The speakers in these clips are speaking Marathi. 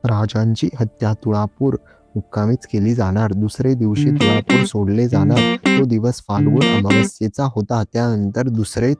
राजांची हत्या तुळापूर मुक्कामीच केली जाणार. दुसरे दिवशी तुळापूर सोडले जाणार. तो दिवस फाल्गुन अमावस्येचा होता. त्यानंतर दुसरेच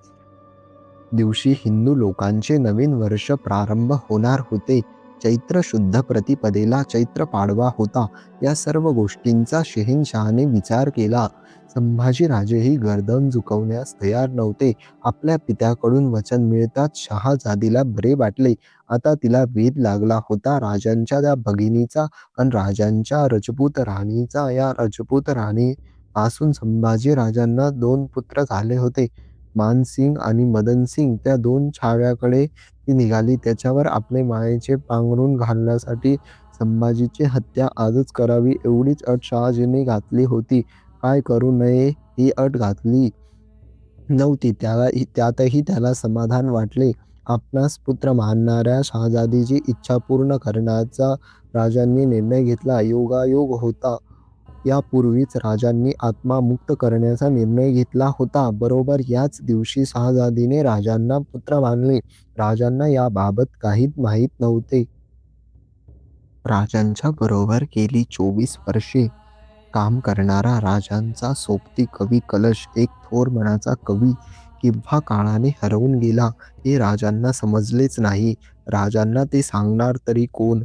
दिवशी हिंदू लोकांचे नवीन वर्ष प्रारंभ होणार होते. चैत्र शुद्ध प्रतिपदेला चैत्र पाडवा होता. या सर्व गोष्टींचा शहेनशहाने विचार केला. संभाजीराजेही गर्दन झुकवण्यास तयार नव्हते. आपल्या पित्याकडून वचन मिळताच शहाजादीला बरे वाटले. आता तिला वेध लागला होता राजांच्या त्या भगिनीचा आणि राजांच्या रजपूत राणीचा. या रजपूत राणी पासून संभाजीराजांना 2 पुत्र झाले होते. मानसिंग आणि मदनसिंग. त्या 2 छाव्याकडे ती निघाली. त्याच्यावर आपले मायेचे पांघरूण घालण्यासाठी संभाजीची हत्या आजच करावी एवढीच अट शहाजीने घातली होती. काय करू नये ही अट घातली नव्हती. त्यातही त्याला समाधान वाटले. आपणास पुत्र मानणाऱ्या शहाजादीची इच्छा पूर्ण करण्याचा राजांनी निर्णय घेतला. योगायोग होता. यापूर्वीच राजांनी आत्मा मुक्त करण्याचा निर्णय घेतला होता. बरोबर याच दिवशी शहाजादीने राजांना पुत्र मानले. राजांना याबाबत काहीच माहीत नव्हते. राजांच्या बरोबर गेली 24 वर्षे काम करणारा राजांचा सोबती कवी कलश एक थोर मनाचा कवी केव्हा काळाने हरवून गेला हे राजांना समजलेच नाही. राजांना ते सांगणार तरी कोण?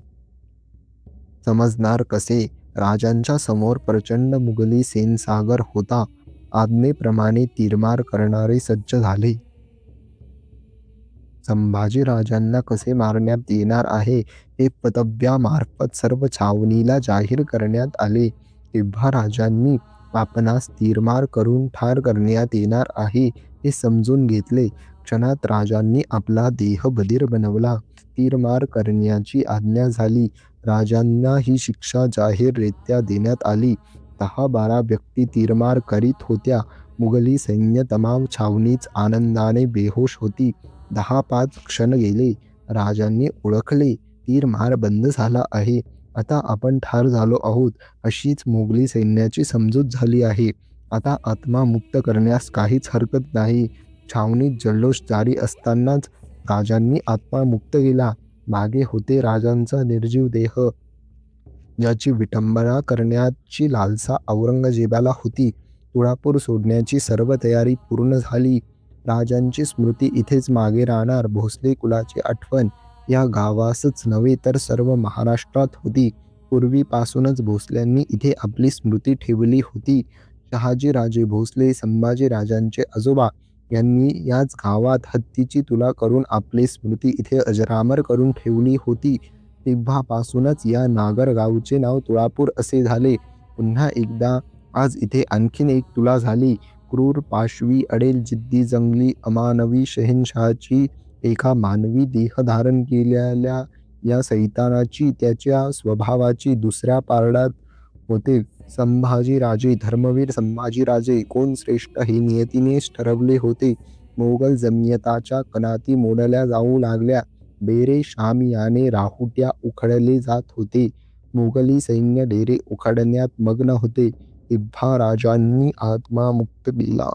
समजणार कसे? राजांच्या समोर प्रचंड मुघली सेनसागर होता. आज्ञेप्रमाणे तीरमार करणारे सज्ज झाले. संभाजीराजांना कसे मारण्यात येणार आहे हे पतव्यामार्फत सर्व छावणीला जाहीर करण्यात आले. तेव्हा राजांनी आपणास तीरमार करून ठार करण्यात येणार आहे हे समजून घेतले. क्षणात राजांनी आपला देह बधीर बनवला. तीरमार करण्याची आज्ञा झाली. राजांना ही शिक्षा जाहीररित्या देण्यात आली. 10-12 व्यक्ती तीरमार करीत होत्या. मुघली सैन्य तमाम छावणीच आनंदाने बेहोश होती. 10-5 क्षण गेले. राजांनी ओळखले तीरमार बंद झाला आहे. आता आपण ठार झालो आहोत अशीच मोगली सैन्याची समजूत झाली आहे. आता आत्मा मुक्त करण्यास काहीच हरकत नाही. छावणीत जल्लोष जारी असतानाच राजांनी आत्मा मुक्त केला. मागे होते राजांचा निर्जीव देह, ज्याची विटंबना करण्याची लालसा औरंगजेबाला होती. तुळापूर सोडण्याची सर्व तयारी पूर्ण झाली. राजांची स्मृती इथेच मागे राहणार. भोसले कुलाची आठवण या गावासच नव्हे तर सर्व महाराष्ट्रात होती. पूर्वीपासूनच भोसल्यांनी इथे आपली स्मृती ठेवली होती. शहाजीराजे भोसले संभाजीराजांचे आजोबा यांनी याच गावात हत्तीची तुला करून आपली स्मृती इथे अजरामर करून ठेवली होती. तेव्हापासूनच या नागर गावचे नाव तुळापूर असे झाले. पुन्हा एकदा आज इथे आणखीन एक तुला झाली. क्रूर, पाशवी, अडेल, जिद्दी, जंगली, अमानवी शहेनशहाची एका मानवी देह धारण केलेल्या या सैतानाची त्याच्या स्वभावाची दुसऱ्या पारड्यात होते. संभाजीराजे, धर्मवीर संभाजीराजे कोण श्रेष्ठ हे नियतीनेच ठरवले होते. मोगल जमियताच्या कनाती मोडल्या जाऊ लागल्या. डेरे शामियाने राहुट्या उखडले जात होते. मोगली सैन्य डेरे उखडण्यात मग्न होते. तेव्हा राजांनी आत्मा मुक्त केला.